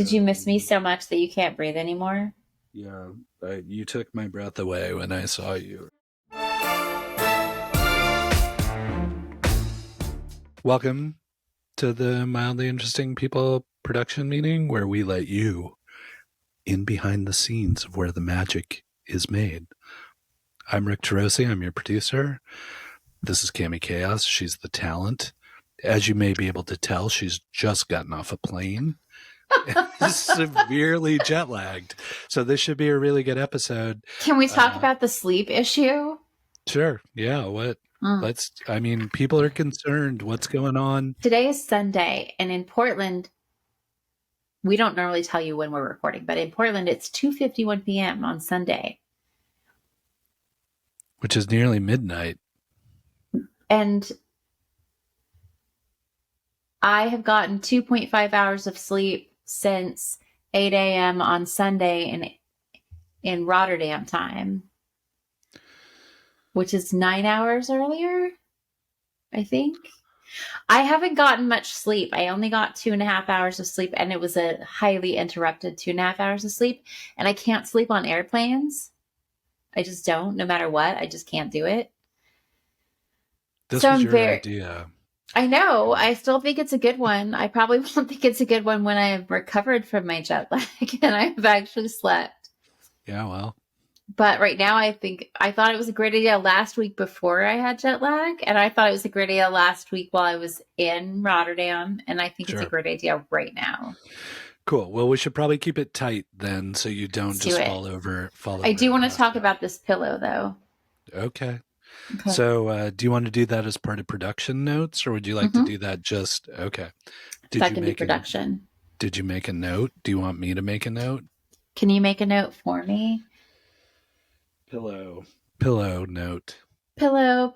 Did you miss me so much that you can't breathe anymore? Yeah, you took my breath away when I saw you. Welcome to the Mildly Interesting People production meeting where we let you in behind the scenes of where the magic is made. I'm Rick Turoczy. I'm your producer. This is Cami Kaos. She's the talent. As you may be able to tell, she's just gotten off a plane. Severely jet lagged. So this should be a really good episode. Can we talk about the sleep issue? Sure. Yeah. People are concerned. What's going on? Today is Sunday, and in Portland, we don't normally tell you when we're recording, but in Portland, it's 2:51 p.m. on Sunday. Which is nearly midnight. And I have gotten 2.5 hours of sleep since 8 a.m. on Sunday in Rotterdam time, which is 9 hours earlier, I think. I haven't gotten much sleep. I only got 2.5 hours of sleep, and it was a highly interrupted 2.5 hours of sleep. And I can't sleep on airplanes. I just don't, no matter what. I just can't do it. This was your idea. I know. I still think it's a good one. I probably won't think it's a good one when I have recovered from my jet lag and I've actually slept. Yeah, well. But right now, I thought it was a great idea last week before I had jet lag. And I thought it was a great idea last week while I was in Rotterdam. And I think it's a great idea right now. Cool. Well, we should probably keep it tight then so you don't fall over. I do want to talk about this pillow, though. Okay. So do you want to do that as part of production notes, or would you like to do that just okay? Did you make production? Did you make a note? Do you want me to make a note? Can you make a note for me? Pillow note. Pillow.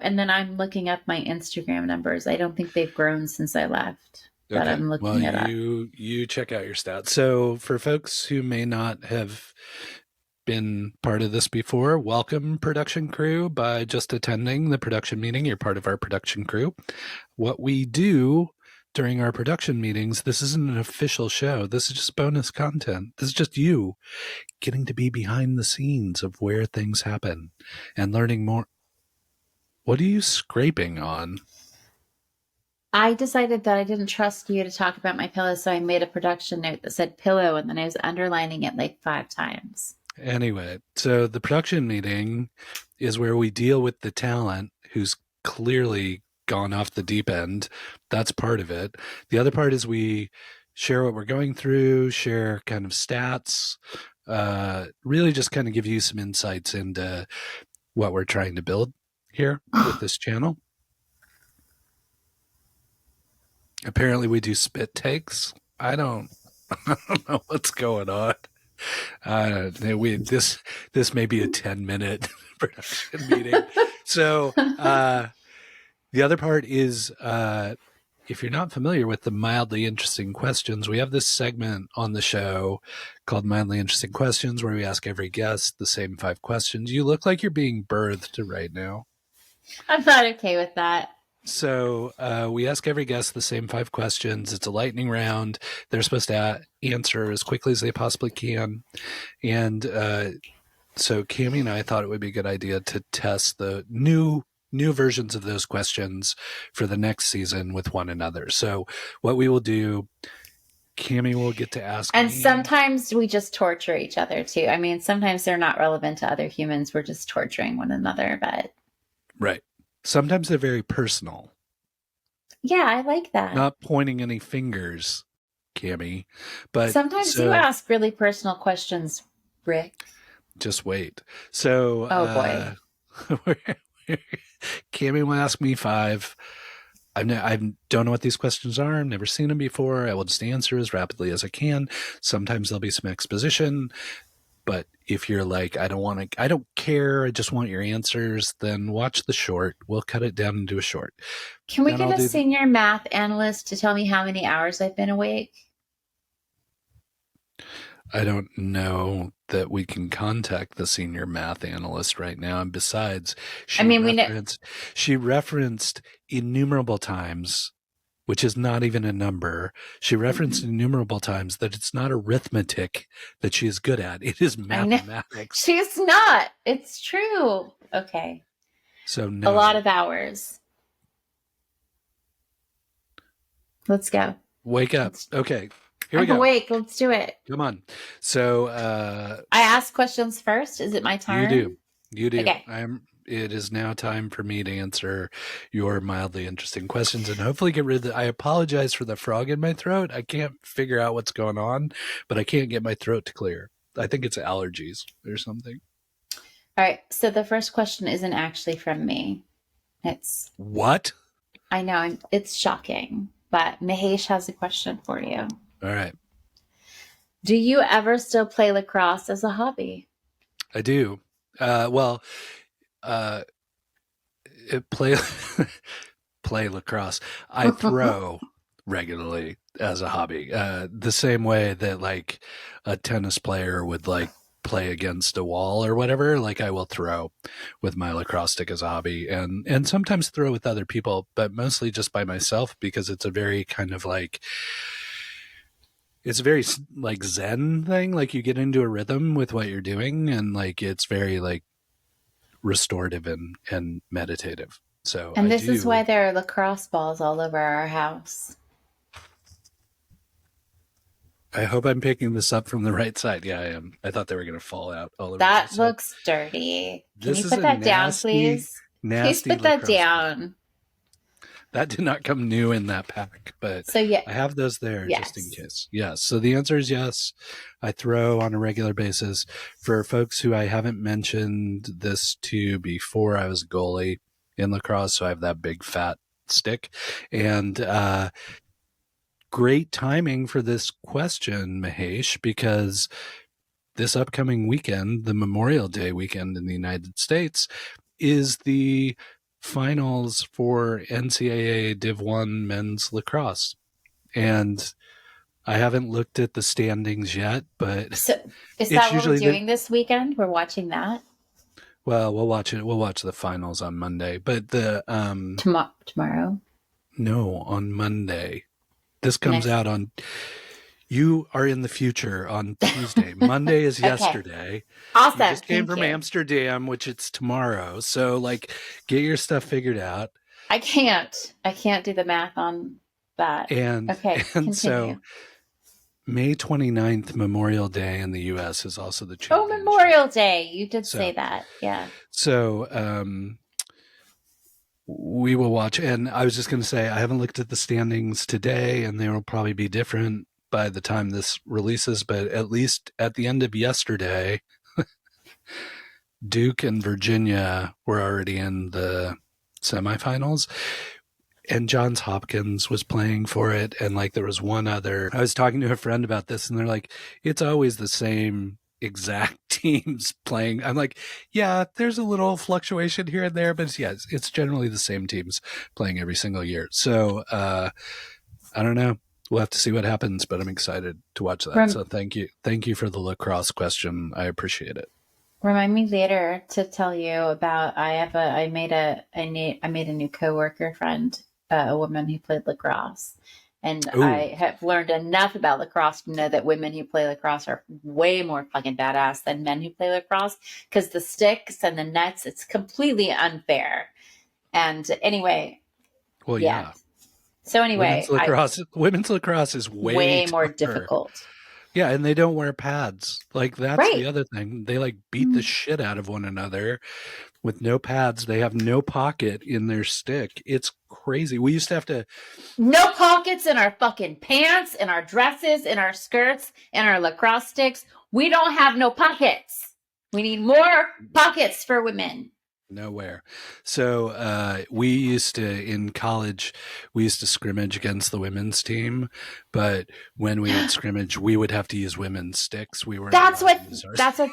And then I'm looking up my Instagram numbers. I don't think they've grown since I left, but I'm looking it up. You check out your stats. So for folks who may not have been part of this before, welcome, production crew. By just attending the production meeting, you're part of our production crew. What we do during our production meetings, this isn't an official show. This is just bonus content. This is just you getting to be behind the scenes of where things happen and learning more. What are you scraping on? I decided that I didn't trust you to talk about my pillow, so I made a production note that said pillow, and then I was underlining it like 5 times. Anyway, so the production meeting is where we deal with the talent who's clearly gone off the deep end. That's part of it. The other part is we share what we're going through, share kind of stats, really just kind of give you some insights into what we're trying to build here with this channel. Apparently we do spit takes. I don't know what's going on. This may be a 10-minute production meeting. So the other part is, if you're not familiar with the Mildly Interesting Questions, we have this segment on the show called Mildly Interesting Questions where we ask every guest the same 5 questions. You look like you're being birthed right now. I'm not okay with that. So we ask every guest the same 5 questions. It's a lightning round. They're supposed to answer as quickly as they possibly can. And so Cami and I thought it would be a good idea to test the new versions of those questions for the next season with one another. So what we will do, Cami will get to ask me. Sometimes we just torture each other too. I mean, sometimes they're not relevant to other humans. We're just torturing one another, but. Right. Sometimes they're very personal. Yeah, I like that. Not pointing any fingers, Cami. But sometimes you ask really personal questions, Rick. Just wait. So oh boy. Cami will ask me 5. I don't know what these questions are. I've never seen them before. I will just answer as rapidly as I can. Sometimes there'll be some exposition. But if you're like, I don't care, I just want your answers, then watch the short. We'll cut it down into a short. Can we get a senior math analyst to tell me how many hours I've been awake? I don't know that we can contact the senior math analyst right now. And besides, she referenced innumerable times which is not even a number. She referenced innumerable times that it's not arithmetic that she is good at. It is mathematics. She's not. It's true. Okay. So no. A lot of hours. Let's go. Wake up. Okay. Here we I'm go. awake. Let's do it. Come on. So I ask questions first. Is it my turn? You do. Okay. It is now time for me to answer your mildly interesting questions and hopefully get rid of I apologize for the frog in my throat. I can't figure out what's going on, but I can't get my throat to clear. I think it's allergies or something. All right. So the first question isn't actually from me. It's what? I know it's shocking, but Mahesh has a question for you. All right. Do you ever still play lacrosse as a hobby? I do. Play lacrosse. I throw regularly as a hobby. The same way that like a tennis player would like play against a wall or whatever. Like I will throw with my lacrosse stick as a hobby, and sometimes throw with other people, but mostly just by myself because it's a very kind of like. It's a very like Zen thing. Like you get into a rhythm with what you're doing, and like it's very like restorative and meditative. So, and this is why there are lacrosse balls all over our house. I hope I'm picking this up from the right side. Yeah, I am. I thought they were going to fall out all over. That looks dirty. Can you put that down, please? Please put that down. That did not come new in that pack, but so yeah, I have those there just in case. Yes. So the answer is yes. I throw on a regular basis. For folks who I haven't mentioned this to before, I was a goalie in lacrosse, so I have that big fat stick. And great timing for this question, Mahesh, because this upcoming weekend, the Memorial Day weekend in the United States, is the finals for NCAA Div 1 men's lacrosse. And I haven't looked at the standings yet, but so is that what we're doing this weekend? We're watching that? Well, we'll watch it. We'll watch the finals on Monday, but the tomorrow? No, on Monday. This comes out on you are in the future on Tuesday. Monday is yesterday. Awesome. You just came from Amsterdam, which it's tomorrow. So like get your stuff figured out. I can't do the math on that. And so May 29th, Memorial Day in the US is also the championship. Oh, Memorial Day. You did say that. Yeah. So we will watch. And I was just going to say, I haven't looked at the standings today, and they will probably be different by the time this releases, but at least at the end of yesterday, Duke and Virginia were already in the semifinals, and Johns Hopkins was playing for it. And like, there was one other, I was talking to a friend about this, and they're like, it's always the same exact teams playing. I'm like, yeah, there's a little fluctuation here and there, but it's generally the same teams playing every single year. So, I don't know. We'll have to see what happens, but I'm excited to watch that. So thank you for the lacrosse question. I appreciate it. Remind me later to tell you about. I made a new coworker friend, a woman who played lacrosse, and I have learned enough about lacrosse to know that women who play lacrosse are way more fucking badass than men who play lacrosse, because the sticks and the nets, it's completely unfair. And anyway, well, yeah. So anyway, women's lacrosse is way more difficult. Yeah, and they don't wear pads. Like, that's the other thing. They like beat the shit out of one another with no pads. They have no pocket in their stick. It's crazy. We used to have to... No pockets in our fucking pants, in our dresses, in our skirts, in our lacrosse sticks. We don't have no pockets. We need more pockets for women. Nowhere. So we used to, in college, we used to scrimmage against the women's team, but when we would scrimmage, we would have to use women's sticks. That's what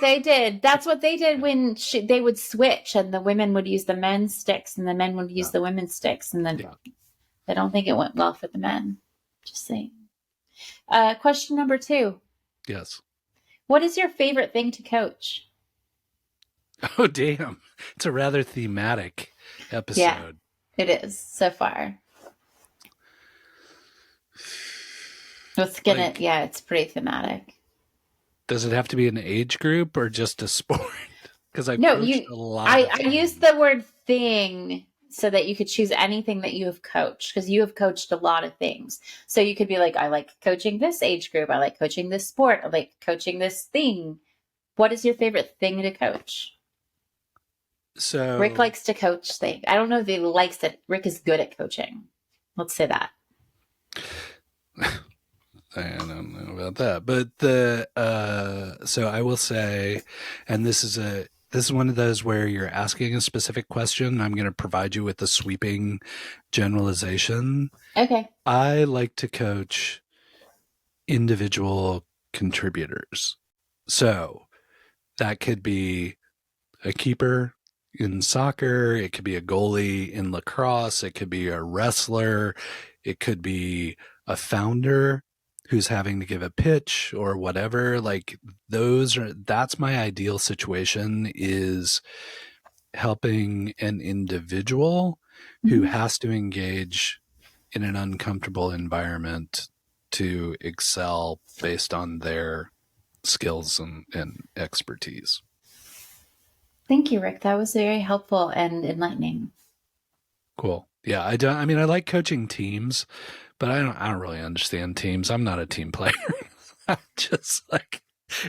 they did. That's what they did when they would switch, and the women would use the men's sticks, and the men would use the women's sticks, and then I don't think it went well for the men. Just saying. Question number 2. Yes. What is your favorite thing to coach? Oh, damn. It's a rather thematic episode. Yeah, it is so far. Like, Yeah, it's pretty thematic. does it have to be an age group or just a sport? Because I've No, coached a lot of I used things. the word thing so that you could choose anything that you have coached because you have coached a lot of things. So you could be like, I like coaching this age group. I like coaching this sport. I like coaching this thing. What is your favorite thing to coach? Rick So likes to coach things. I don't know if he likes it. Rick is good at coaching. Let's say that. I don't know about that, but so I will say, and this is one of those where you're asking a specific question. I'm going to provide you with a sweeping generalization. Okay. I like to coach individual contributors. So that could be a keeper in soccer, it could be a goalie in lacrosse, it could be a wrestler, it could be a founder who's having to give a pitch or whatever. Like that's my ideal situation, is helping an individual who Mhm. has to engage in an uncomfortable environment to excel based on their skills and expertise. Thank you, Rick. That was very helpful and enlightening. Cool. Yeah, I don't. I mean, I like coaching teams, but I don't really understand teams. I'm not a team player. I'm just like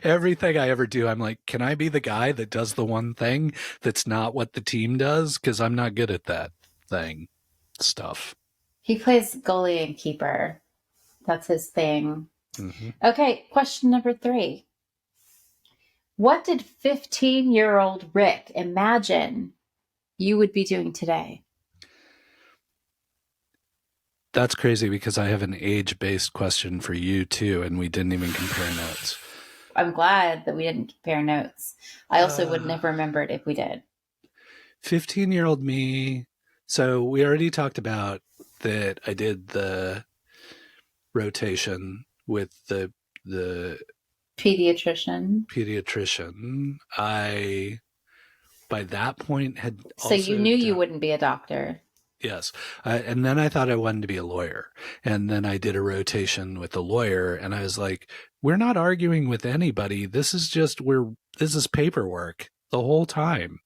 everything I ever do. I'm like, can I be the guy that does the one thing that's not what the team does? Because I'm not good at that thing stuff. He plays goalie and keeper. That's his thing. Hmm. Okay, question number 3. What did 15-year-old Rick imagine you would be doing today? That's crazy because I have an age-based question for you too, and we didn't even compare notes. I'm glad that we didn't compare notes. I also wouldn't Uh, have remembered if we did. 15-year-old me. So we already talked about that I did the rotation with the Pediatrician. pediatrician. I by that point had So you also knew you done, wouldn't be a doctor. yes, and then I thought I wanted to be a lawyer, and then I did a rotation with a lawyer, and I was like, we're not arguing with anybody. This is paperwork the whole time.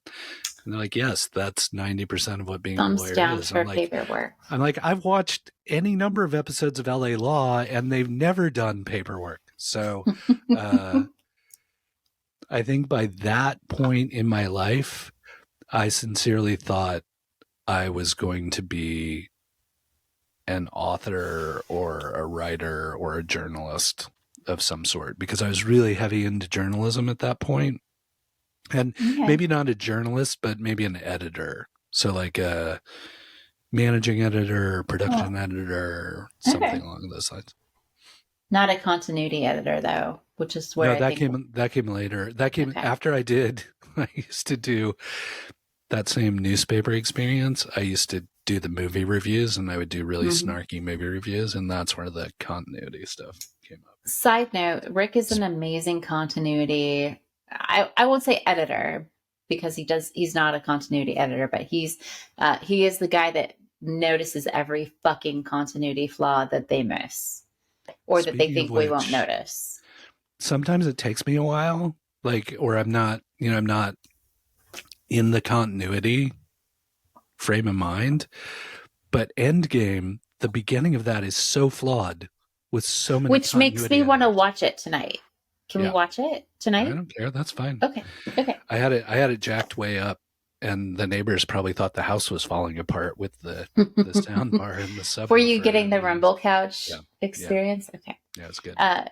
And they're like, yes, that's 90% of what being a Thumbs lawyer down is. for paperwork. I've watched any number of episodes of LA Law and they've never done paperwork. So uh, I think by that point in my life, I sincerely thought I was going to be an author or a writer or a journalist of some sort, because I was really heavy into journalism at that point. And Okay. maybe not a journalist, but maybe an editor. So like a managing editor, Oh, production editor, something okay. along those lines. Not a continuity editor, though, which is where No, I think. that came later. That came Okay. after I did. I used to do that same newspaper experience. I used to do the movie reviews, and I would do really Mhm. snarky movie reviews, and that's where the continuity stuff came up. Side note, Rick is an amazing continuity. I won't say editor because he's not a continuity editor, but he is the guy that notices every fucking continuity flaw that they miss or that they Speaking of think we won't which, notice. sometimes it takes me a while, like, or I'm not in the continuity frame of mind. But Endgame, the beginning of that is so flawed with so many Which makes continuity me want to errors. watch it tonight. Can we Yeah, watch it I tonight? don't care. That's fine. Okay. Okay. I had it jacked way up, and the neighbors probably thought the house was falling apart with the sound bar and the Were you subwoofer. getting And the it was, Rumble Couch yeah, yeah, experience? Okay. yeah, it's good. Uh,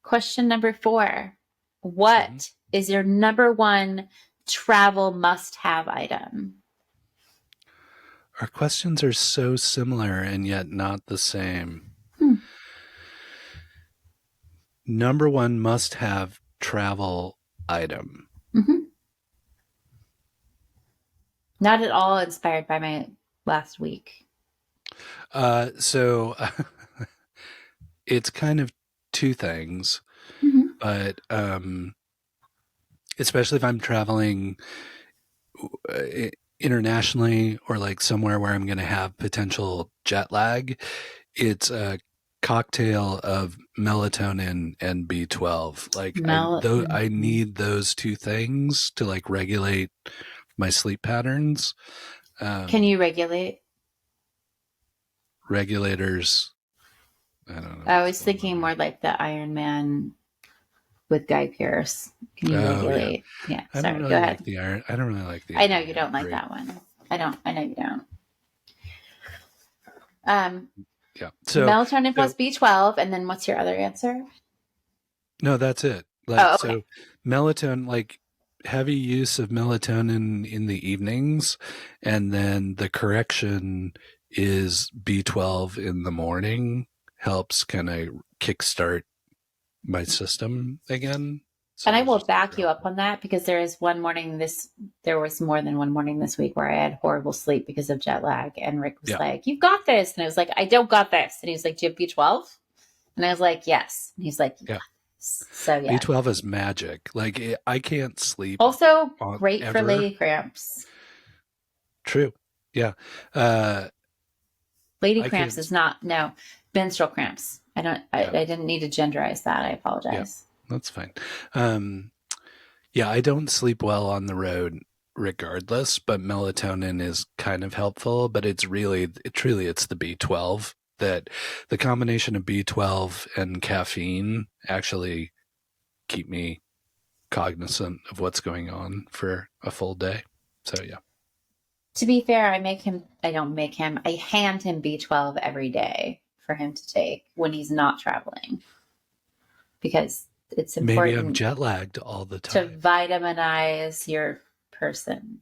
question number 4. Hmm. What is your number one travel must have item? Our questions are so similar and yet not the same. Hmm. Number one must have travel item. Mm-hmm. Not at all inspired by my last week. So it's kind of two things, Mm-hmm. but especially if I'm traveling uh, internationally or like somewhere where I'm going to have potential jet lag, it's cocktail of melatonin and B12. Like I need those two things to like regulate my sleep patterns. Can you regulate? Regulators. I don't know. I was thinking more like the Iron Man with Guy Pearce. Can you regulate? Yeah. I Sorry. don't really Go ahead. like the iron. I don't really like the. I know you don't like that one. I know you don't. Yeah. So melatonin plus B12, and then what's your other answer? No, that's it. Like, so melatonin, like heavy use of melatonin in the evenings, and then the correction is B12 in the morning helps kind of kickstart my system again. So and I will back you up on that, because there was more than one morning this week where I had horrible sleep because of jet lag. And Rick was like, "You've got this." And I was like, "I don't got this." And he was like, "Do you have B12?" And I was like, "Yes." And he's like, "Yeah." So yeah. B12 is magic. Like I can't sleep. Also great for lady cramps. True. Yeah. Lady cramps is not, no, menstrual cramps. I didn't need to genderize that. I apologize. Yeah, that's fine. Yeah, I don't sleep well on the road regardless, but melatonin is kind of helpful, but it's truly it's the B12 that the combination of B12 and caffeine actually keep me cognizant of what's going on for a full day. So yeah. To be fair, I hand him B12 every day for him to take when he's not traveling, because it's important. Maybe I'm jet lagged all the time. To vitaminize your person.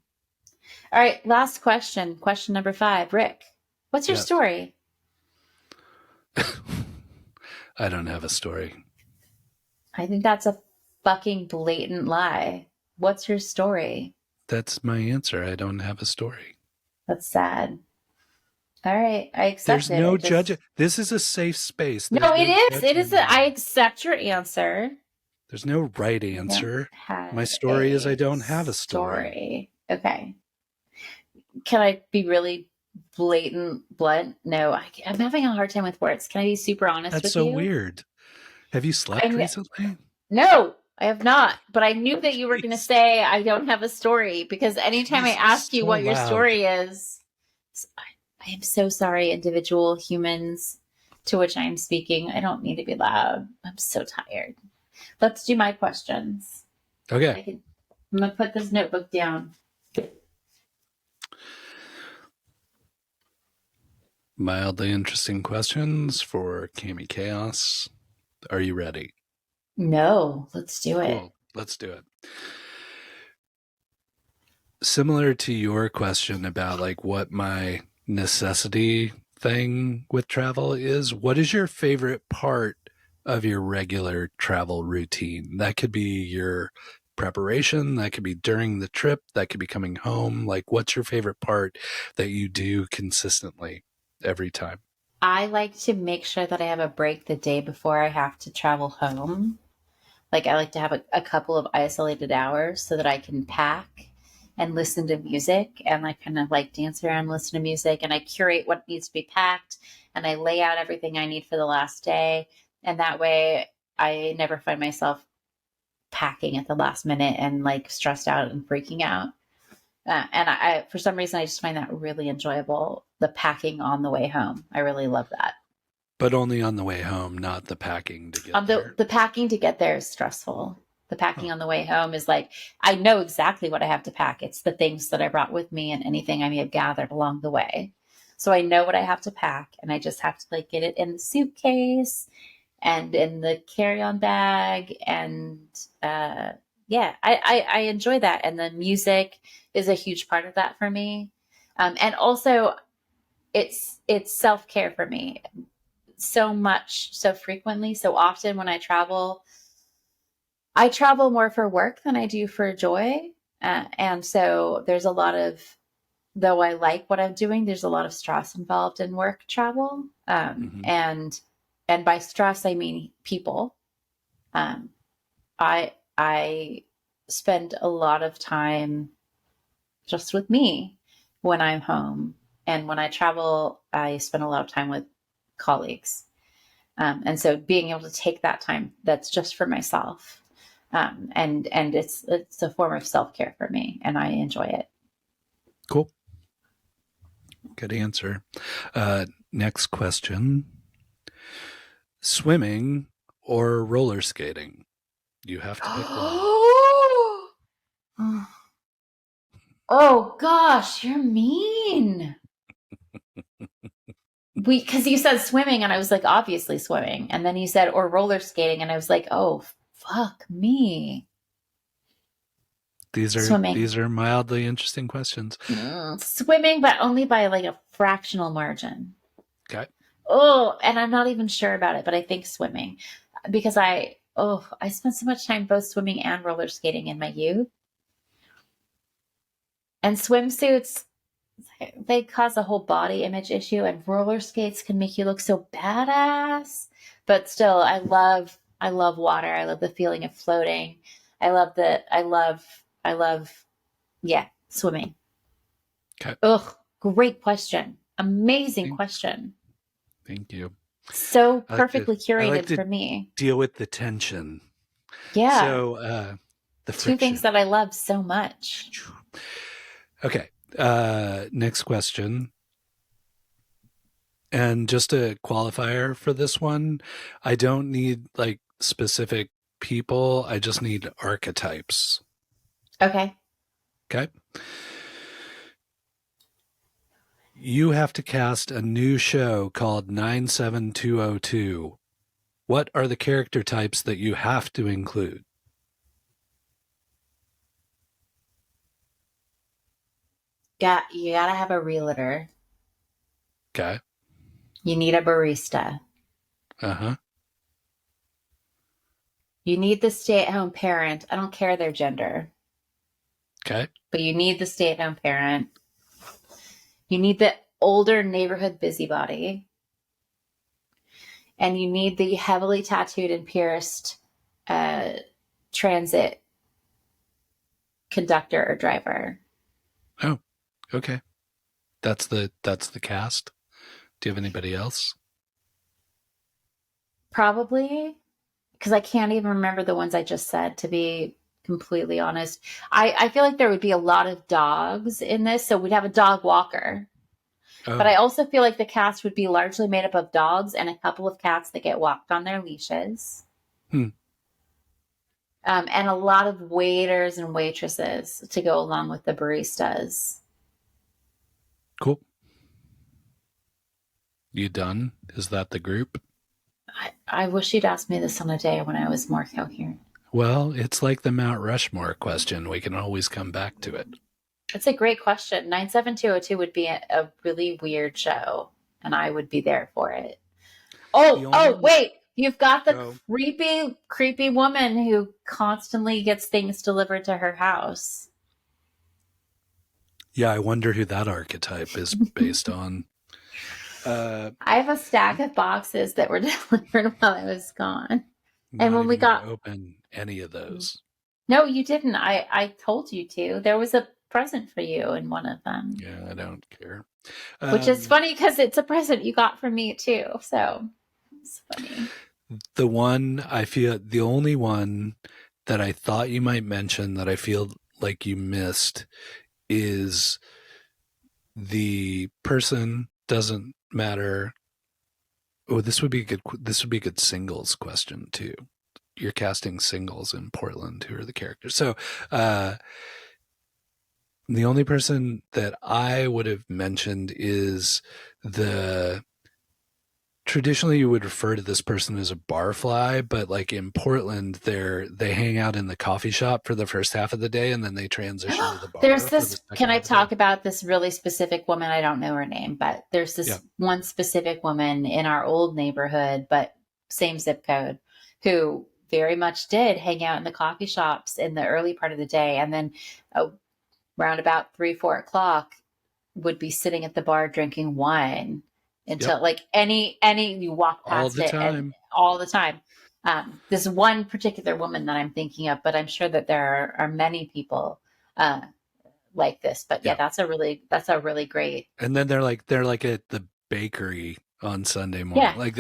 All right, last question. Question number 5. Rick, what's your story? I don't have a story. I think that's a fucking blatant lie. What's your story? That's my answer. I don't have a story. That's sad. All right, I accept There's no judging. This is a safe space. No, it is. It is. I accept your answer. There's no right answer. My story is I don't have a story. Okay. Can I be really blunt? No, I'm having a hard time with words. Can I be super honest with you? That's so weird. Have you slept recently? No, I have not. But I knew that you were going to say I don't have a story, because anytime I ask you what your story is, I am so sorry, individual humans to which I'm speaking. I don't need to be loud. I'm so tired. Let's do my questions. Okay. I'm going to put this notebook down. Mildly interesting questions for Cami Kaos. Are you ready? No, let's do it. Cool. Let's do it. Similar to your question about like what my necessity thing with travel is, what is your favorite part of your regular travel routine? That could be your preparation, that could be during the trip, that could be coming home. Like, what's your favorite part that you do consistently every time? I like to make sure that I have a break the day before I have to travel home. Like, I like to have a couple of isolated hours so that I can pack and listen to music, and I kind of like dance around, listen to music, and I curate what needs to be packed, and I lay out everything I need for the last day. And that way I never find myself packing at the last minute and like stressed out and freaking out. And I, for some reason, I just find that really enjoyable. The packing on the way home. I really love that. But only on the way home, not the packing to get there. The packing to get there is stressful. The packing on the way home is like, I know exactly what I have to pack. It's the things that I brought with me and anything I may have gathered along the way. So I know what I have to pack, and I just have to like get it in the suitcase and in the carry-on bag. And I enjoy that. And the music is a huge part of that for me. And also it's self-care for me. So much, so frequently, so often when I travel more for work than I do for joy. And so there's a lot of, though I like what I'm doing, there's a lot of stress involved in work travel. And by stress, I mean people. I spend a lot of time just with me when I'm home. And when I travel, I spend a lot of time with colleagues. And so being able to take that time that's just for myself, and it's a form of self-care for me, and I enjoy it. Cool. Good answer. Next question. Swimming or roller skating? You have to pick one. Oh gosh, you're mean. Because you said swimming, and I was like, obviously swimming, and then you said or roller skating, and I was like, oh fuck me. Swimming. These are mildly interesting questions. Swimming, but only by like a fractional margin. Okay. Oh, and I'm not even sure about it, but I think swimming, because I spent so much time both swimming and roller skating in my youth. And swimsuits, they cause a whole body image issue, and roller skates can make you look so badass. But still, I love water. I love the feeling of floating. I love, yeah, swimming. Okay. Ugh, great question. Amazing question. Thank you. So perfectly curated for me. Deal with the tension. Yeah. So the friction. Two things that I love so much. Okay. Next question. And just a qualifier for this one, I don't need like specific people. I just need archetypes. Okay. Okay. You have to cast a new show called 97202. What are the character types that you have to include? You gotta have a realtor. Okay. You need a barista. Uh-huh. You need the stay-at-home parent. I don't care their gender. Okay. But you need the stay-at-home parent. You need the older neighborhood busybody. And you need the heavily tattooed and pierced transit conductor or driver. Oh, okay. That's the cast. Do you have anybody else? Probably, because I can't even remember the ones I just said, to be completely honest. I feel like there would be a lot of dogs in this, so we'd have a dog walker. Oh. But I also feel like the cast would be largely made up of dogs and a couple of cats that get walked on their leashes. And a lot of waiters and waitresses to go along with the baristas. Cool. You done? Is that the group? I wish you'd asked me this on a day when I was more coherent. Well, it's like the Mount Rushmore question. We can always come back to it. It's a great question. 97202 would be a really weird show, and I would be there for it. Wait. You've got the creepy woman who constantly gets things delivered to her house. Yeah, I wonder who that archetype is based on. I have a stack of boxes that were delivered while I was gone. And when we got open any of those. No, you didn't. I told you to. There was a present for you in one of them. Yeah, I don't care. Which is funny because it's a present you got from me too. So it's funny. The only one that I thought you might mention that I feel like you missed is the person doesn't matter. Oh, this would be a good singles question too. You're casting singles in Portland. Who are the characters? So, the only person that I would have mentioned is traditionally you would refer to this person as a barfly, but like in Portland, they hang out in the coffee shop for the first half of the day and then they transition to the bar. There's this, can I talk about this really specific woman? I don't know her name, but there's this one specific woman in our old neighborhood, but same zip code, who very much did hang out in the coffee shops in the early part of the day. And then around about 3-4 o'clock would be sitting at the bar drinking wine until like any you walk past all the time. This one particular woman that I'm thinking of, but I'm sure that there are many people like this. But yeah, that's a really great. And then they're like at the bakery on Sunday morning. Yeah. Like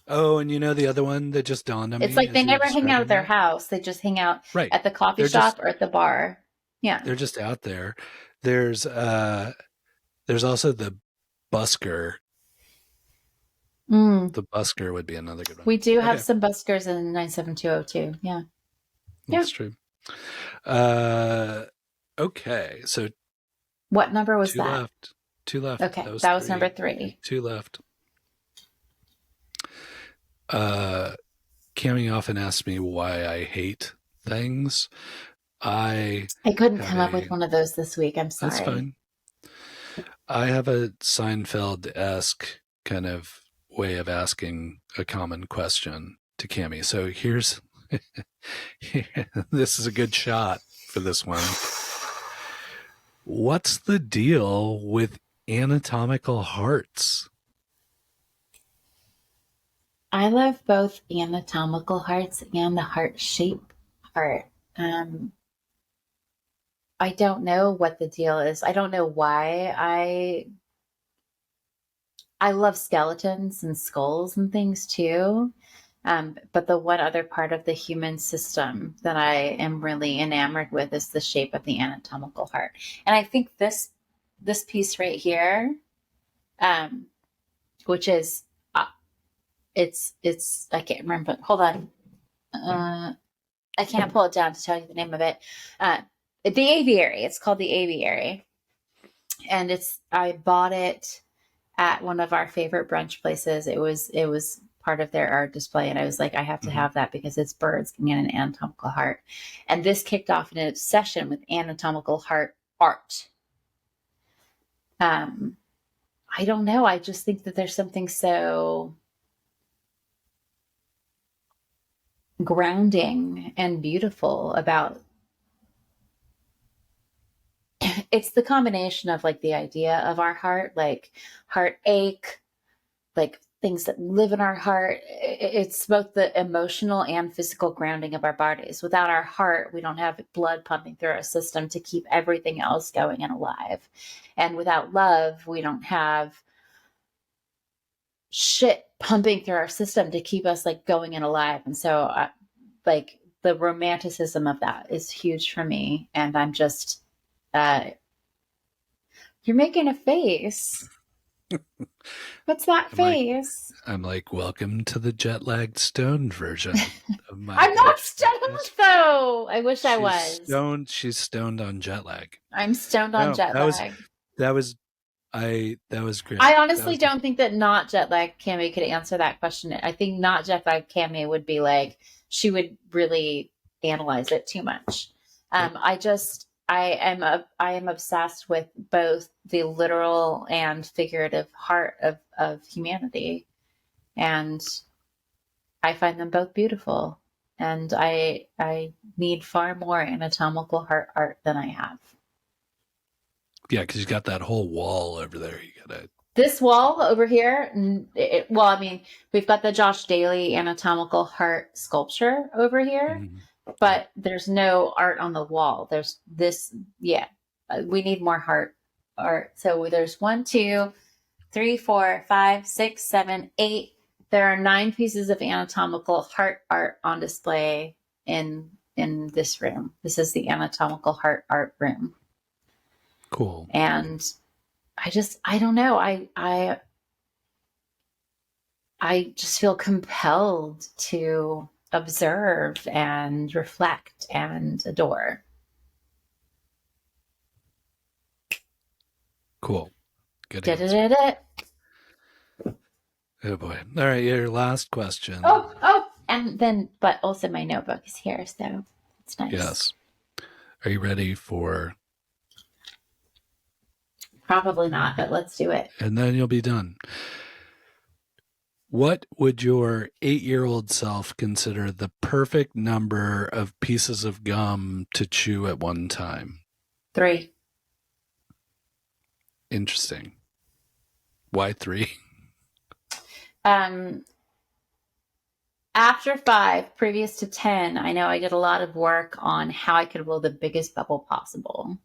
Oh, and you know the other one that just dawned on It's me like they as you were never hang out at describing their that? house. They just hang out Right. at the coffee They're just shop or at the bar. Yeah. they're just out there. There's also the busker. Mm. The busker would be another good one. We do have Okay, some buskers in 97202. Yeah. Yeah. that's true. Uh okay, so What number was two that? left. Two left. Okay. That was That was number three. 3. Two left. Uh Cami often asks me why I hate things. I I couldn't have come up with a one of those this week. I'm That's sorry. fine. I have a Seinfeld-esque kind of way of asking a common question to Cami. So here's this is a good shot for this one. What's the deal with anatomical hearts? I love both anatomical hearts and the heart shape heart. I don't know what the deal is. I don't know why I love skeletons and skulls and things too. But the one other part of the human system that I am really enamored with is the shape of the anatomical heart. And I think this piece right here, um, which is it's I can't remember. Hold on, I can't pull it down to tell you the name of it. The aviary. It's called the aviary, and I bought it at one of our favorite brunch places. It was part of their art display, and I was like, I have to Mhm. have that because it's birds and an anatomical heart. And this kicked off an obsession with anatomical heart art. Um, I don't know. I just think that there's something so grounding and beautiful about it's the combination of like the idea of our heart, like heartache, like things that live in our heart. It's both the emotional and physical grounding of our bodies. Without our heart, we don't have blood pumping through our system to keep everything else going and alive. And without love, we don't have shit pumping through our system to keep us like going and alive. And so, like, the romanticism of that is huge for me. And I'm just, uh, you're making a face. What's that I'm like face? I'm like, welcome to the jet lagged stoned version of my I'm not production. stoned though. I wish I She's was. stoned. She's stoned on jet lag. I'm stoned on No, jet lag. that was that was great. I That honestly was don't think that not jet lag Cami could answer that question. I think not jet lag Cami would be like, she would really analyze it too much. yep. I am obsessed with both the literal and figurative heart of humanity. And I find them both beautiful. And I need far more anatomical heart art than I have. Yeah, because you got that whole wall over there. You gotta. This wall over here, well, I mean, we've got the Josh Daly anatomical heart sculpture over here, Yep. but there's no art on the wall. There's this, yeah, we need more heart art. So there's 1, 2, 3, 4, 5, 6, 7, 8. There are 9 pieces of anatomical heart art on display in this room. This is the anatomical heart art room. Cool. And I don't know. I just feel compelled to observe and reflect and adore. Cool. Good answer. Da-da-da-da. Oh boy. All right, your last question. Oh, and then, but also my notebook is here, so it's nice. Yes. Are you ready for? Probably not, but let's do it. And then you'll be done. What would your 8-year-old self consider the perfect number of pieces of gum to chew at one time? 3. Interesting. Why 3? After 5, previous to 10, I know I did a lot of work on how I could blow the biggest bubble possible.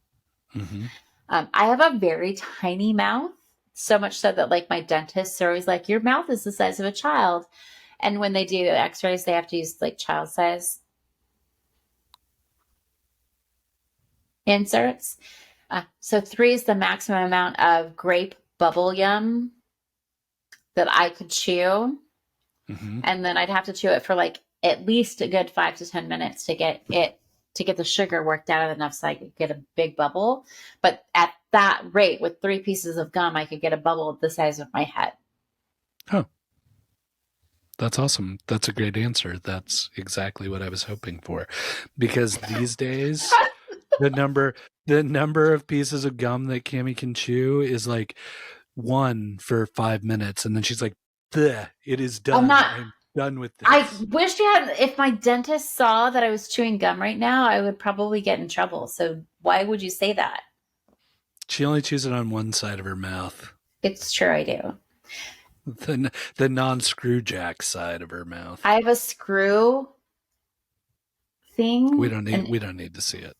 Mm-hmm. I have a very tiny mouth, so much so that like my dentists are always like, your mouth is the size of a child. And when they do x-rays, they have to use like child size inserts. So 3 is the maximum amount of grape bubble yum that I could chew. Mm-hmm. And then I'd have to chew it for like at least a good 5 to 10 minutes to get the sugar worked out enough so I could get a big bubble. But at that rate, with 3 pieces of gum, I could get a bubble the size of my head. Oh, that's awesome. That's a great answer. That's exactly what I was hoping for. Because these days, the number of pieces of gum that Cami can chew is like 1 for 5 minutes. And then she's like, it is done. I'm done with this. I wish if my dentist saw that I was chewing gum right now, I would probably get in trouble. So why would you say that? She only chews it on one side of her mouth. It's true, I do. The non-screw jack side of her mouth. I have a screw thing. We don't need to see it.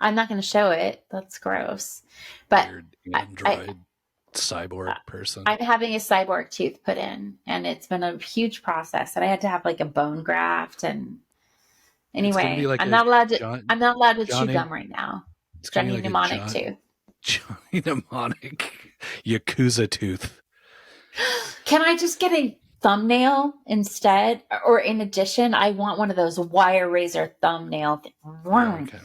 I'm not going to show it. That's gross. But weird android cyborg person. I'm having a cyborg tooth put in, and it's been a huge process. And I had to have like a bone graft. And anyway, like I'm not allowed to chew gum right now. It's Johnny like Mnemonic tooth. Johnny Mnemonic Yakuza tooth. Can I just get a thumbnail instead? Or in addition, I want one of those wire razor thumbnail things. Okay.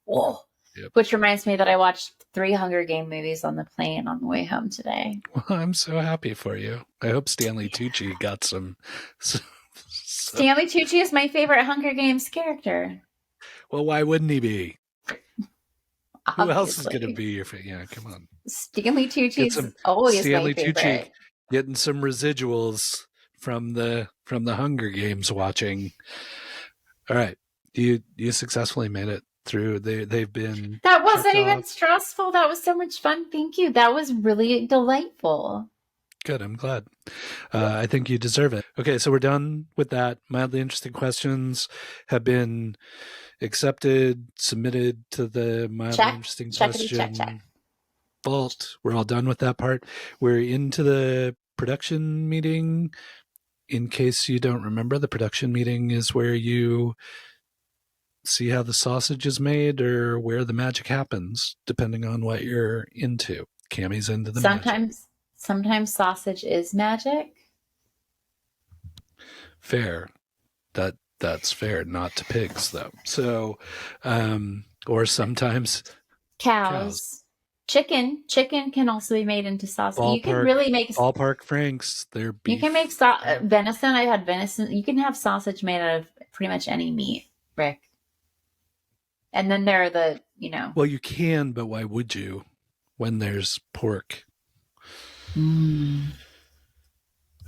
Whoa. Yep. Which reminds me that I watched 3 Hunger Game movies on the plane on the way home today. Well, I'm so happy for you. I hope Stanley Tucci got some. Stanley Tucci is my favorite Hunger Games character. Well, why wouldn't he be? Obviously. Who else is going to be your favorite? Yeah, come on. Stanley Tucci is always Stanley my favorite. Tucci getting some residuals from the Hunger Games watching. All right, you successfully made it through. They've been. That wasn't even stressful. That was so much fun. Thank you. That was really delightful. Good. I'm glad. I think you deserve it. Okay, so we're done with that. Mildly interesting questions have been accepted, submitted to the mildly interesting question vault. We're all done with that part. We're into the production meeting. In case you don't remember, the production meeting is where you see how the sausage is made or where the magic happens, depending on what you're into. Cami's into the magic. Sometimes sausage is magic. Fair. That's fair. Not to pigs, though. So, or sometimes cows. Chicken can also be made into sausage. You can really make ballpark franks. They're beef. You can make venison. I had venison. You can have sausage made out of pretty much any meat, Rick. And then there are Well, you can, but why would you when there's pork?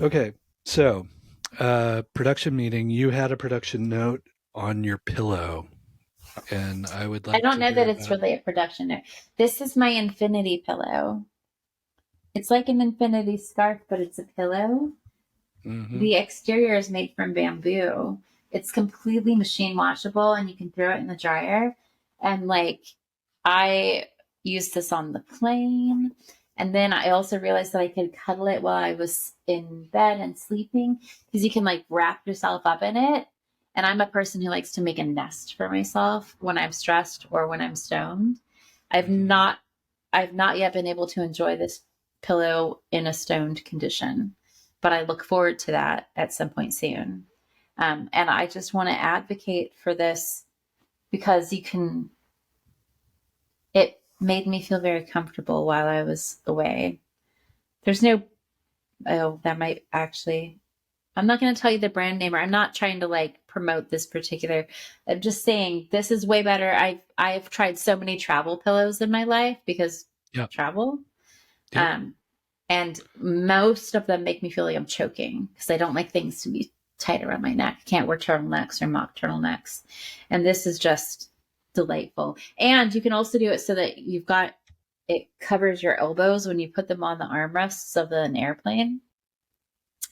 Okay, so production meeting. You had a production note on your pillow, and I would like. I don't know that it's really a production note. This is my infinity pillow. It's like an infinity scarf, but it's a pillow. Mm-hmm. The exterior is made from bamboo. It's completely machine washable, and you can throw it in the dryer. And I used this on the plane. And then I also realized that I could cuddle it while I was in bed and sleeping, because you can wrap yourself up in it. And I'm a person who likes to make a nest for myself when I'm stressed or when I'm stoned. I've not yet been able to enjoy this pillow in a stoned condition, but I look forward to that at some point soon. And I just want to advocate for this because it made me feel very comfortable while I was away. There's that might actually, I'm not going to tell you the brand name, or I'm not trying to promote this particular, I'm just saying this is way better. I've tried so many travel pillows in my life because travel. Yep. And most of them make me feel like I'm choking because I don't like things to be tight around my neck. I can't wear turtlenecks or mock turtlenecks. And this is just delightful. And you can also do it so that it covers your elbows when you put them on the armrests of an airplane,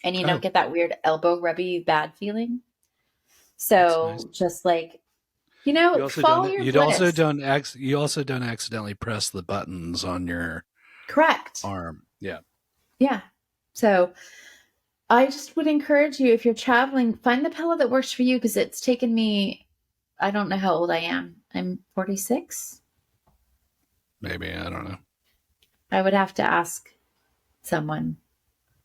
and you don't get that weird elbow rubby bad feeling. So nice. Just you also don't accidentally press the buttons on your correct arm. Yeah. So I just would encourage you, if you're traveling, find the pillow that works for you, because it's taken me, I don't know how old I am. I'm 46. Maybe, I don't know. I would have to ask someone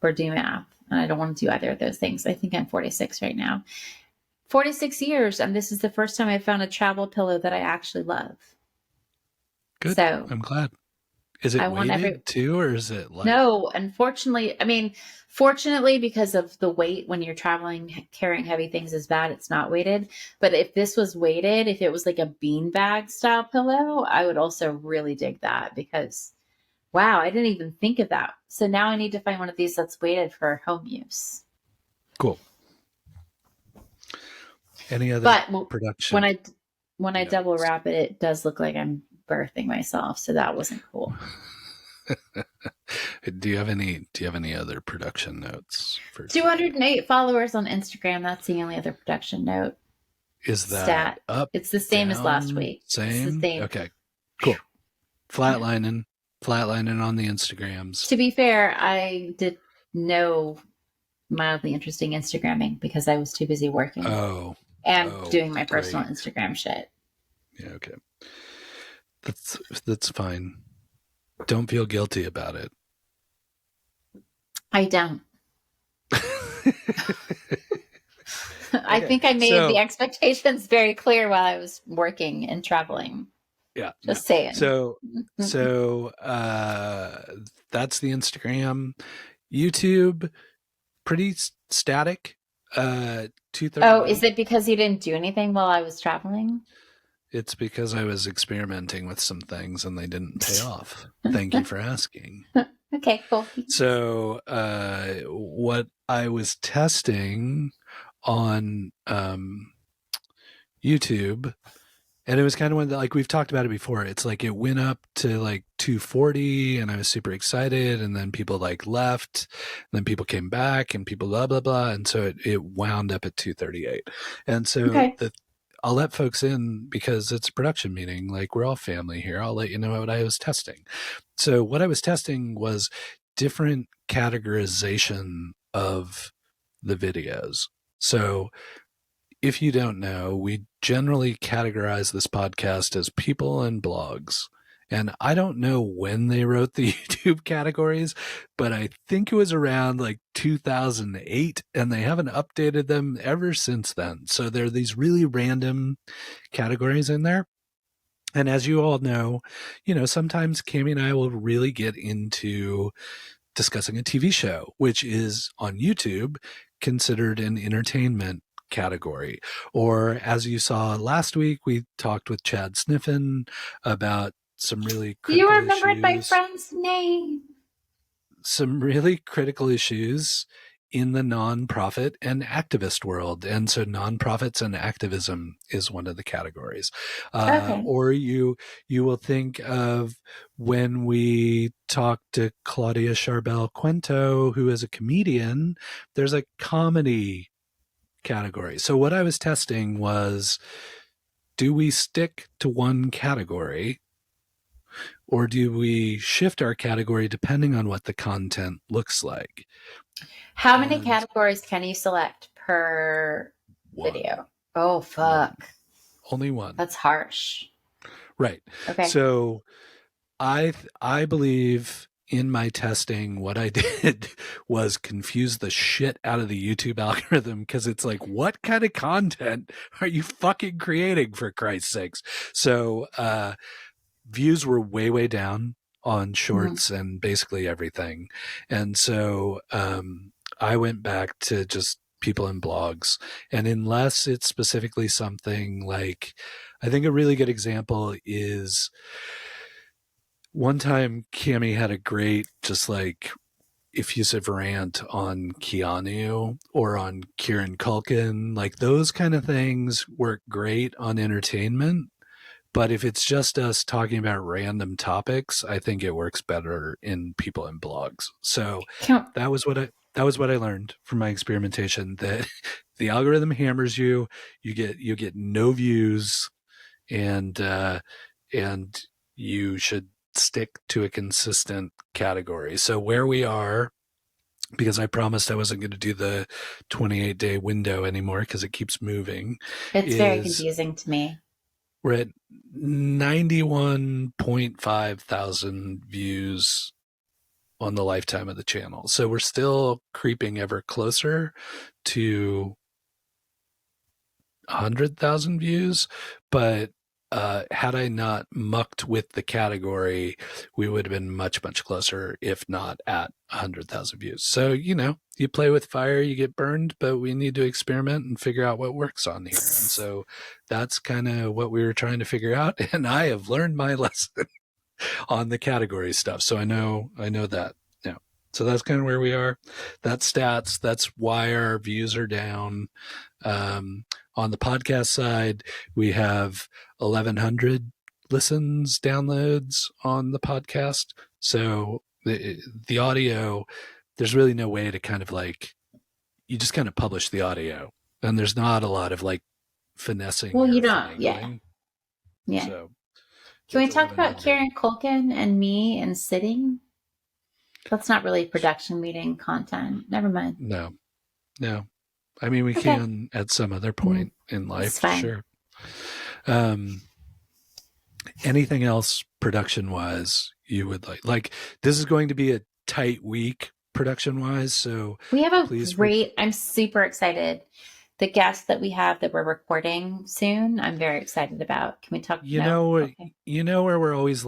or do math. And I don't want to do either of those things. I think I'm 46 right now. 46 years. And this is the first time I found a travel pillow that I actually love. Good. So I'm glad. Is I it want weighted too, or is it light? no, unfortunately, I mean, fortunately, because of the weight when you're traveling, carrying heavy things is bad. It's not weighted. But if this was weighted, if it was like a beanbag style pillow, I would also really dig that, because wow, I didn't even think of that. So now I need to find one of these that's weighted for home use. Cool. Any other But production? when I double notes? wrap it, it does look like I'm birthing myself. So that wasn't cool. Do you have any other production notes for today? 208 followers on Instagram. That's the only other production note Is that stat. up, It's the same as last down, week. It's the same? same. Okay, cool. Flatlining on the Instagrams. To be fair, I did no mildly interesting Instagramming because I was too busy working Oh, and doing my personal great. Instagram shit. Yeah, okay. That's fine. Don't feel guilty about it. I don't. I Okay, think I made the so expectations very clear while I was working and traveling. yeah, no. Just saying. So that's the Instagram. YouTube, pretty static. Oh, is 238. it because you didn't do anything while I was traveling? It's because I was experimenting with some things and they didn't pay off. Thank you for asking. Okay, cool. So, what I was testing on YouTube, and it was kind of one that, like, we've talked about it before. It's like it went up to like 240 and I was super excited. And then people like left, and then people came back and people blah, blah, blah. And so it wound up at 238. And so Okay. I'll let folks in because it's a production meeting. Like, we're all family here. I'll let you know what I was testing. So what I was testing was different categorization of the videos. So if you don't know, we generally categorize this podcast as people and blogs. And I don't know when they wrote the YouTube categories, but I think it was around like 2008, and they haven't updated them ever since then. So there are these really random categories in there. And as you all know, sometimes Cami and I will really get into discussing a TV show, which is on YouTube considered an entertainment category. Or as you saw last week, we talked with Chad Sniffen about some really You critical remembered my issues, friend's name. in the nonprofit and activist world. And so nonprofits and activism is one of the categories. Okay. Or you will think of when we talked to Claudia Charbel Cuento, who is a comedian, there's a comedy category. So what I was testing was, do we stick to one category, or do we shift our category depending on what the content looks like? How many And categories can you select per one, video? Oh, fuck. only one. That's harsh. Right. Okay. So I believe in my testing, what I did was confuse the shit out of the YouTube algorithm, because it's like, what kind of content are you fucking creating, for Christ's sakes? So views were way, way down on shorts and basically everything. And so I went back to just people and blogs. And unless it's specifically something like, I think a really good example is one time Cami had a great, just like, effusive rant on Keanu or on Kieran Culkin. Like, those kind of things work great on entertainment. But if it's just us talking about random topics, I think it works better in people and blogs. So Can, that was what I learned from my experimentation, that the algorithm hammers you. You get no views, and you should stick to a consistent category. So where we are because I promised I wasn't going to do the 28-day window anymore because it keeps moving, It's very is confusing to me. we're at 91.5 thousand views on the lifetime of the channel. So we're still creeping ever closer to 100,000 views, but had I not mucked with the category, we would have been much, much closer, if not at 100,000 views. So, you play with fire, you get burned, but we need to experiment and figure out what works on here. And so that's kind of what we were trying to figure out. And I have learned my lesson on the category stuff. So I know that. Yeah. So that's kind of where we are. That's stats. That's why our views are down. On the podcast side, we have 1,100 listens, downloads on the podcast. So the audio, there's really no way to kind of you just kind of publish the audio, and there's not a lot of finessing. Well, you or don't. Yeah. finagling. Yeah. So Can we talk about Kieran Culkin and me and sitting? That's not really production meeting content. Never mind. No. I mean, we can at some other point in life, sure. Anything else production-wise you would like? This is going to be a tight week production-wise, so we have a great. I'm super excited. The guest that we have that we're recording soon, I'm very excited about. Can we talk? You know where we're always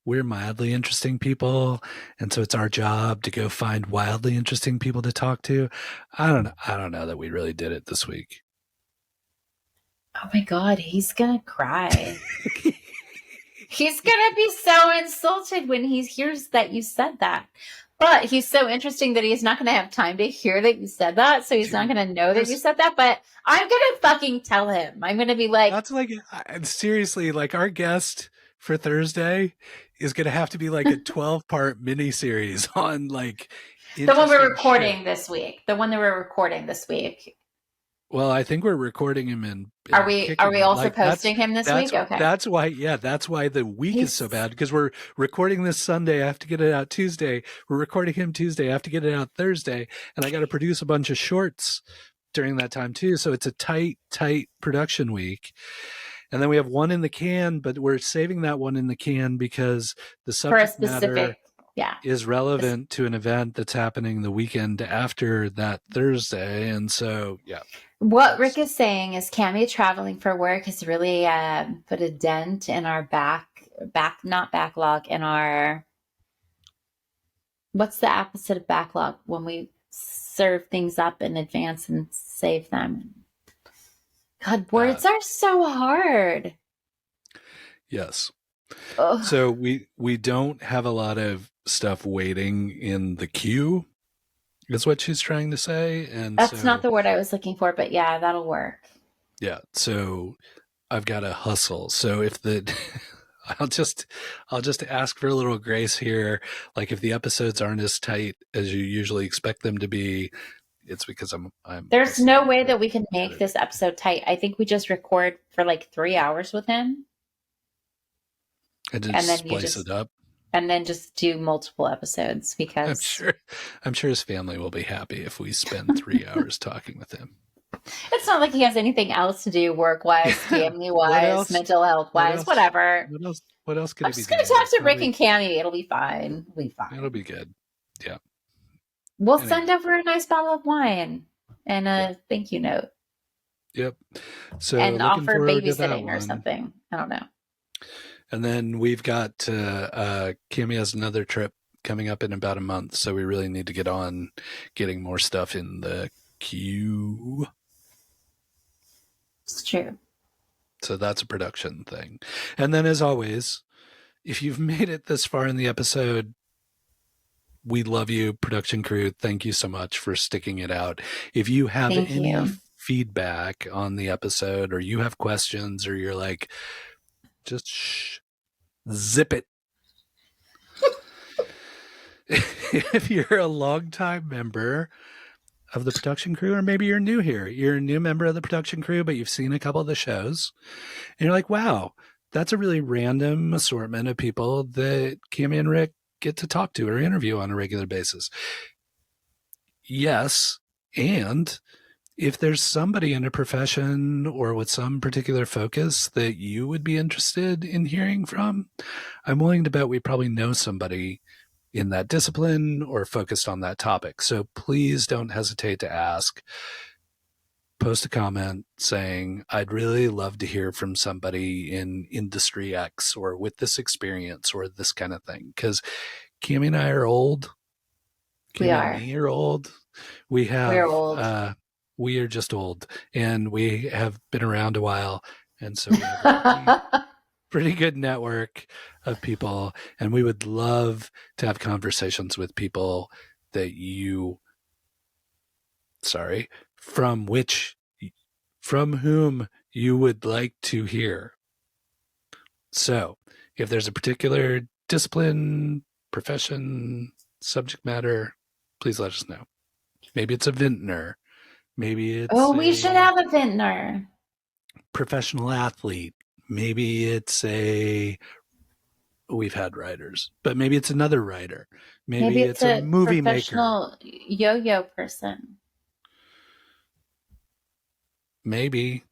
we're mildly interesting people, and so it's our job to go find wildly interesting people to talk to. I don't know that we really did it this week. Oh my God, he's gonna cry. He's gonna be so insulted when he hears that you said that. But he's so interesting that he's not going to have time to hear that you said that. So he's not going to know that you said that. But I'm going to fucking tell him. I'm going to be like... That's seriously, our guest for Thursday is going to have to be a 12-part miniseries on the one we're recording this week. The one that we're recording this week. Well, I think we're recording him in are we also posting him this week? Okay. That's why the week is so bad, because we're recording this Sunday. I have to get it out Tuesday. We're recording him Tuesday. I have to get it out Thursday. And I got to produce a bunch of shorts during that time too. So it's a tight production week. And then we have one in the can, but we're saving that one in the can because the subject matter is relevant to an event that's happening the weekend after that Thursday. And so, yeah. What Rick is saying is Cami traveling for work has really put a dent in our not backlog, in our, what's the opposite of backlog? When we serve things up in advance and save them. God, words are so hard. Yes. Ugh. So we don't have a lot of stuff waiting in the queue, is what she's trying to say. And that's not the word I was looking for, but yeah, that'll work. Yeah. So I've got to hustle. So if I'll just ask for a little grace here. If the episodes aren't as tight as you usually expect them to be, it's because I'm there's no way that we can make this episode tight. I think we just record for 3 hours with him. And then splice it up. And then just do multiple episodes, because I'm sure his family will be happy if we spend 3 hours talking with him. It's not like he has anything else to do, work-wise, family-wise, mental health-wise, whatever. What else could I'm just going to talk to Rick and Cami. It'll be fine. It'll be good. Yeah. We'll send over a nice bottle of wine and a thank you note. Yep. So and offer babysitting or something. I don't know. And then we've got Cami has another trip coming up in about a month, so we really need to get on getting more stuff in the queue. It's true. So that's a production thing. And then, as always, if you've made it this far in the episode, we love you, production crew. Thank you so much for sticking it out. If you have any feedback on the episode, or you have questions, or you're like, just zip it. If you're a longtime member of the production crew, or maybe you're new here, you're a new member of the production crew, but you've seen a couple of the shows, and you're like, wow, that's a really random assortment of people that Cami and Rick get to talk to or interview on a regular basis. yes. And if there's somebody in a profession or with some particular focus that you would be interested in hearing from, I'm willing to bet we probably know somebody in that discipline or focused on that topic. So please don't hesitate to ask. Post a comment saying, I'd really love to hear from somebody in industry X or with this experience or this kind of thing. Because Cami and I are old. We Cami and are. me are old. We We're have, old. we are just old, and we have been around a while. And so we have a pretty good network of people. And we would love to have conversations with people that you, sorry, from which, from whom you would like to hear. So if there's a particular discipline, profession, subject matter, please let us know. Maybe it's a vintner. Maybe it's Oh, we should a have a vintner. professional athlete. Maybe it's a, we've had writers, but maybe it's another writer. Maybe Maybe it's it's a a movie maker. professional yo-yo person. Maybe.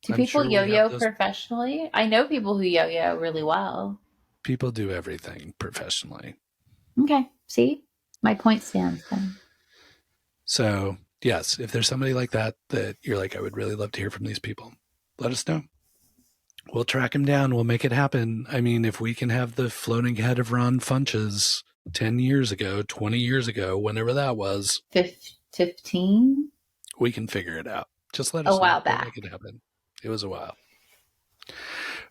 Do I'm people sure we have yo-yo those. professionally? I know people who yo-yo really well. People do everything professionally. Okay, see? My point stands then. So, yes, if there's somebody like that that you're like, I would really love to hear from these people, let us know. We'll track him down. We'll make it happen. I mean, if we can have the floating head of Ron Funches 10 years ago, 20 years ago, whenever that was, 15? we can figure it out. Just let A us know. while We'll make back. it happen. It was a while.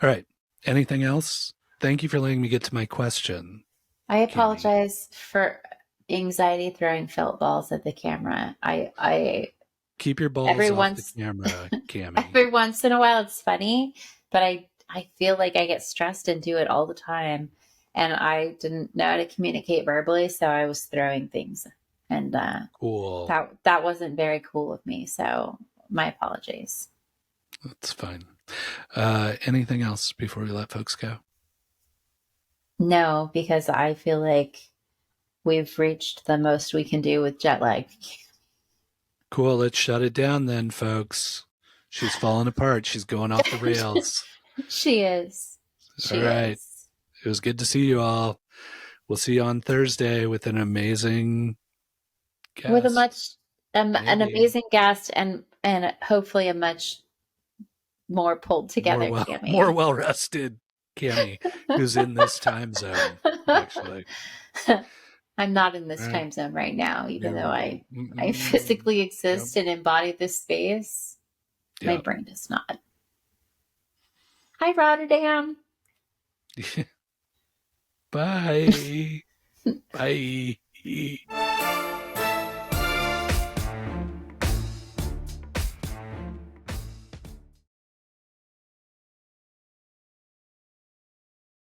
All right. Anything else? Thank you for letting me get to my question, I Cami. apologize for anxiety throwing felt balls at the camera. I Keep your balls every off the once camera, Cami. every once in a while it's funny, but I feel like I get stressed and do it all the time. And I didn't know how to communicate verbally, so I was throwing things. And Cool. that wasn't very cool of me. So my apologies. That's fine. Anything else before we let folks go? No, because I feel like we've reached the most we can do with jet lag. Cool. Let's shut it down then, folks. She's falling apart. She's going off the rails. She is. All She right. is. It was good to see you all. We'll see you on Thursday with an amazing With a guest. much an Maybe amazing guest and hopefully a much more pulled together more Cami. well rested Cami, who's in this time zone, actually. I'm not in this All right. time zone right now, even though No. I physically Yep. exist and embody this space. My Yep. brain does not. Hi, Rotterdam. Bye. Bye.